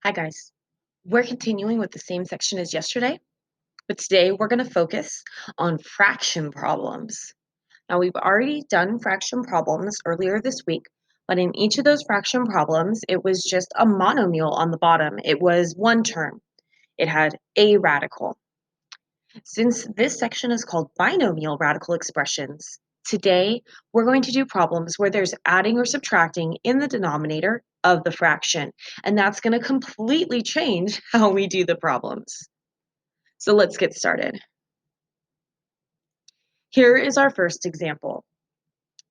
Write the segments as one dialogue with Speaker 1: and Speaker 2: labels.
Speaker 1: Hi guys. We're continuing with the same section as yesterday, but today we're going to focus on fraction problems. Now we've already done fraction problems earlier this week, but in each of those fraction problems, it was just a monomial on the bottom. It was one term. It had a radical. Since this section is called binomial radical expressions, today we're going to do problems where there's adding or subtracting in the denominator of the fraction, and that's going to completely change how we do the problems. So let's get started. Here is our first example.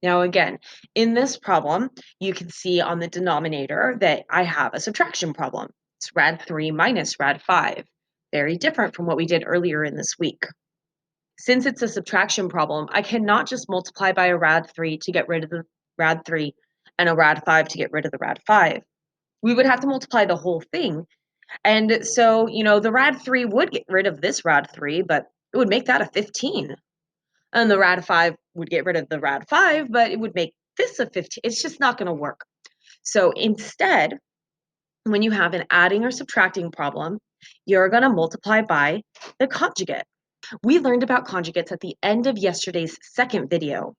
Speaker 1: Now again, in this problem, you can see on the denominator that I have a subtraction problem. It's rad 3 minus rad 5. Very different from what we did earlier in this week. Since it's a subtraction problem, I cannot just multiply by a rad 3 to get rid of the rad 3 and a rad 5 to get rid of the rad 5. We would have to multiply the whole thing. And so, the rad 3 would get rid of this rad 3, but it would make that a 15. And the rad 5 would get rid of the rad 5, but it would make this a 15. It's just not going to work. So instead, when you have an adding or subtracting problem, you're going to multiply by the conjugate. We learned about conjugates at the end of yesterday's second video.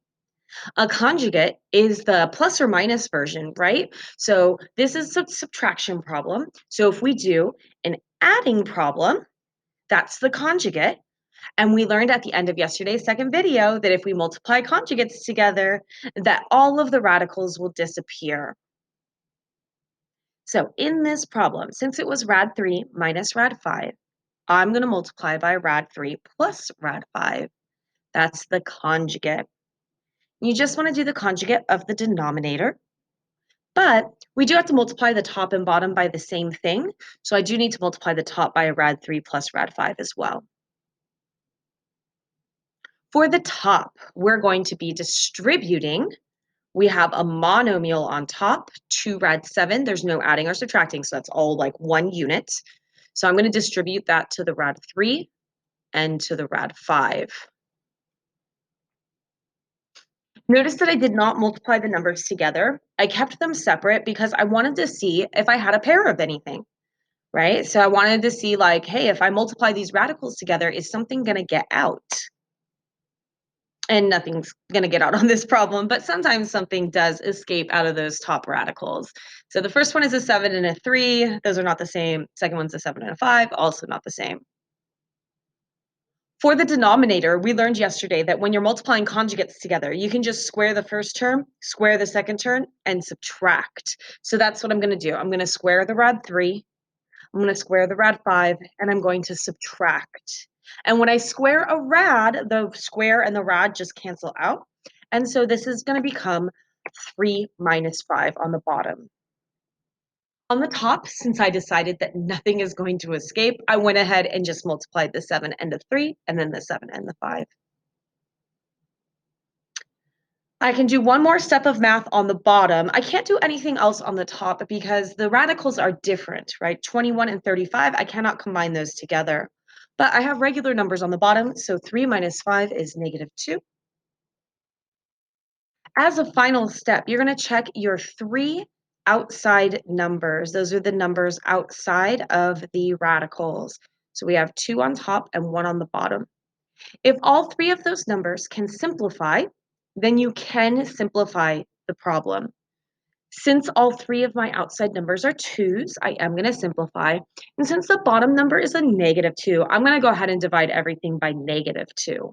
Speaker 1: A conjugate is the plus or minus version, right? So this is a subtraction problem. So if we do an adding problem, that's the conjugate. And we learned at the end of yesterday's second video that if we multiply conjugates together, that all of the radicals will disappear. So in this problem, since it was rad 3 minus rad 5, I'm going to multiply by rad 3 plus rad 5. That's the conjugate. You just want to do the conjugate of the denominator, but we do have to multiply the top and bottom by the same thing. So I do need to multiply the top by a rad 3 plus rad 5 as well. For the top, we're going to be distributing. We have a monomial on top, 2 rad 7. There's no adding or subtracting, so that's all like one unit. So I'm going to distribute that to the rad 3 and to the rad 5. Notice that I did not multiply the numbers together. I kept them separate because I wanted to see if I had a pair of anything, right? So I wanted to see like, hey, if I multiply these radicals together, is something going to get out? And nothing's going to get out on this problem, but sometimes something does escape out of those top radicals. So the first one is a 7 and a 3. Those are not the same. Second one's a 7 and a 5, also not the same. For the denominator, we learned yesterday that when you're multiplying conjugates together, you can just square the first term, square the second term, and subtract. So that's what I'm going to do. I'm going to square the rad 3, I'm going to square the rad 5, and I'm going to subtract. And when I square a rad, the square and the rad just cancel out. And so this is going to become 3 minus 5 on the bottom. On the top, since I decided that nothing is going to escape, I went ahead and just multiplied the 7 and the 3, and then the 7 and the 5. I can do one more step of math on the bottom. I can't do anything else on the top because the radicals are different, right? 21 and 35, I cannot combine those together. But I have regular numbers on the bottom, so 3 minus 5 is negative 2. As a final step, you're going to check your 3 outside numbers. Those are the numbers outside of the radicals. So we have 2 on top and 1 on the bottom. If all 3 of those numbers can simplify, then you can simplify the problem. Since all 3 of my outside numbers are 2's, I am going to simplify. And since the bottom number is a negative 2, I'm going to go ahead and divide everything by negative 2.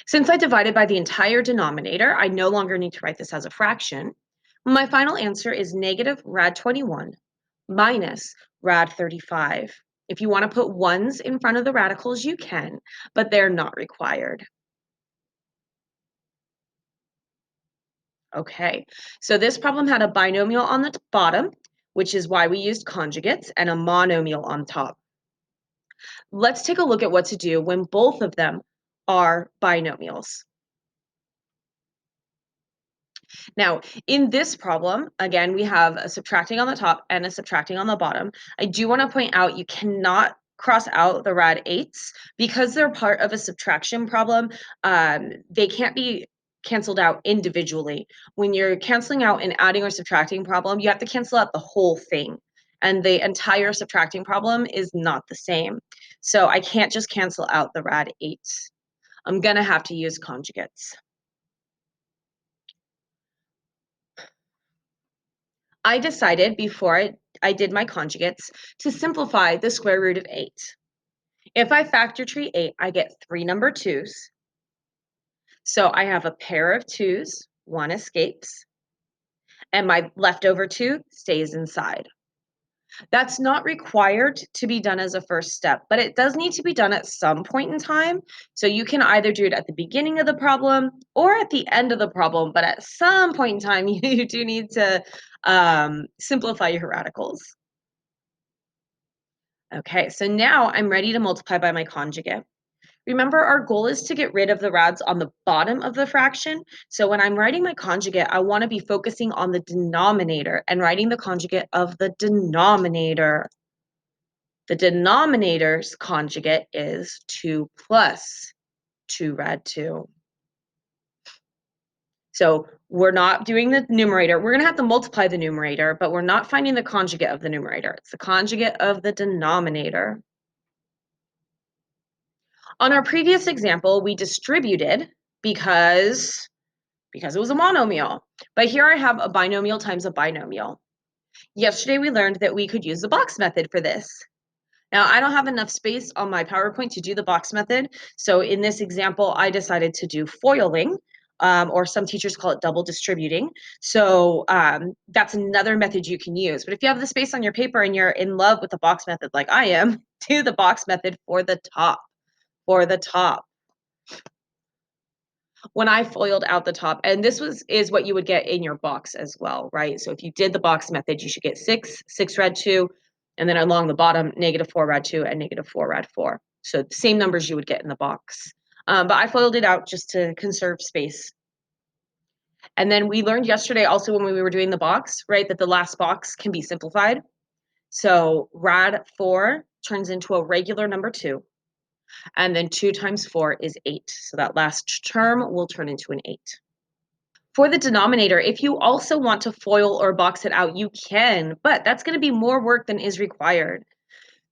Speaker 1: Since I divided by the entire denominator, I no longer need to write this as a fraction. My final answer is negative rad 21 minus rad 35. If you want to put ones in front of the radicals, you can, but they're not required. Okay, so this problem had a binomial on the bottom, which is why we used conjugates, and a monomial on top. Let's take a look at what to do when both of them are binomials. Now, in this problem, again, we have a subtracting on the top and a subtracting on the bottom. I do want to point out you cannot cross out the rad 8s because they're part of a subtraction problem. They can't be canceled out individually. When you're canceling out an adding or subtracting problem, you have to cancel out the whole thing. And the entire subtracting problem is not the same. So I can't just cancel out the rad 8. I'm going to have to use conjugates. I decided before I did my conjugates to simplify the square root of 8. If I factor tree 8, I get 3 number 2s. So I have a pair of 2s, one escapes, and my leftover 2 stays inside. That's not required to be done as a first step, but it does need to be done at some point in time. So you can either do it at the beginning of the problem or at the end of the problem, but at some point in time, you do need to simplify your radicals. Okay, so now I'm ready to multiply by my conjugate. Remember, our goal is to get rid of the rads on the bottom of the fraction. So when I'm writing my conjugate, I want to be focusing on the denominator and writing the conjugate of the denominator. The denominator's conjugate is 2 plus 2 rad 2. So we're not doing the numerator. We're going to have to multiply the numerator, but we're not finding the conjugate of the numerator. It's the conjugate of the denominator. On our previous example, we distributed because it was a monomial. But here I have a binomial times a binomial. Yesterday we learned that we could use the box method for this. Now, I don't have enough space on my PowerPoint to do the box method. So in this example, I decided to do foiling, or some teachers call it double distributing. So that's another method you can use. But if you have the space on your paper and you're in love with the box method like I am, do the box method for the top. For the top. When I foiled out the top, and this is what you would get in your box as well, right? So if you did the box method, you should get 6 rad 2, and then along the bottom, -4 rad 2 and -4 rad 4. So the same numbers you would get in the box. But I foiled it out just to conserve space. And then we learned yesterday also when we were doing the box, right, that the last box can be simplified. So rad 4 turns into a regular number 2. And then 2 times 4 is 8. So that last term will turn into an 8. For the denominator, if you also want to FOIL or box it out, you can, but that's going to be more work than is required.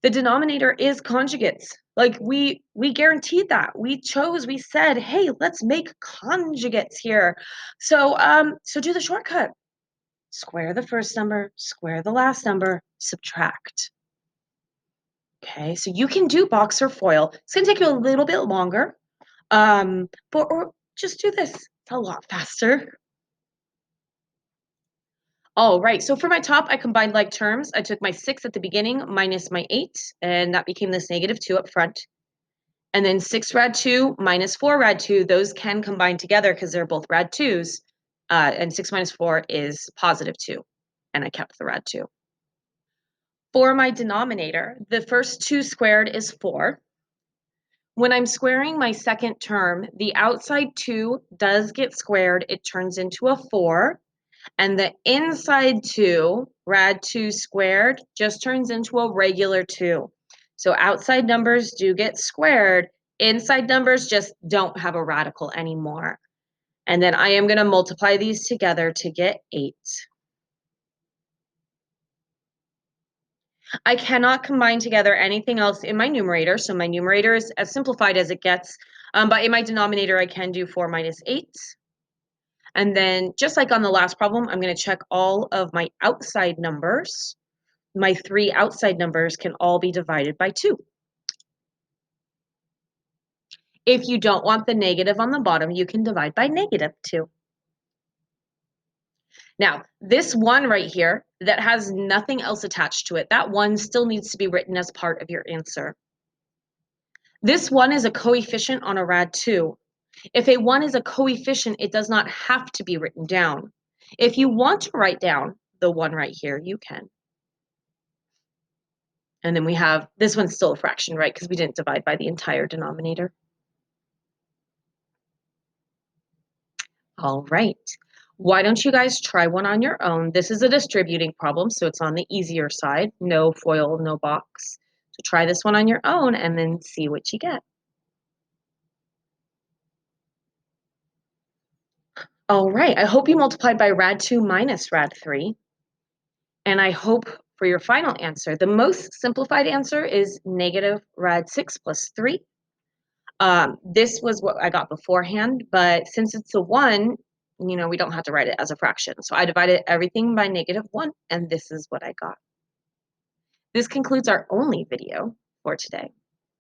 Speaker 1: The denominator is conjugates. Like we guaranteed that. We said, hey, let's make conjugates here. So do the shortcut. Square the first number, square the last number, subtract. Okay, so you can do box or FOIL. It's going to take you a little bit longer, or just do this. It's a lot faster. All right, so for my top, I combined like terms. I took my 6 at the beginning minus my 8, and that became this -2 up front. And then 6 rad 2 minus 4 rad 2, those can combine together because they're both rad 2s, and 6 minus 4 is +2, and I kept the rad 2. For my denominator, the first 2 squared is 4. When I'm squaring my second term, the outside 2 does get squared. It turns into a 4. And the inside 2, rad 2 squared, just turns into a regular 2. So outside numbers do get squared. Inside numbers just don't have a radical anymore. And then I am going to multiply these together to get 8. I cannot combine together anything else in my numerator. So my numerator is as simplified as it gets. But in my denominator, I can do 4 minus 8. And then just like on the last problem, I'm going to check all of my outside numbers. My 3 outside numbers can all be divided by 2. If you don't want the negative on the bottom, you can divide by -2. Now, this 1 right here that has nothing else attached to it, that 1 still needs to be written as part of your answer. This 1 is a coefficient on a rad 2. If a 1 is a coefficient, it does not have to be written down. If you want to write down the 1 right here, you can. And then we have, this one's still a fraction, right? Because we didn't divide by the entire denominator. All right. Why don't you guys try one on your own? This is a distributing problem, so it's on the easier side. No FOIL, no box. So try this one on your own and then see what you get. All right, I hope you multiplied by rad 2 minus rad 3. And I hope for your final answer, the most simplified answer is negative rad 6 plus 3. This was what I got beforehand, but since it's a 1, we don't have to write it as a fraction. So I divided everything by negative 1, and this is what I got. This concludes our only video for today.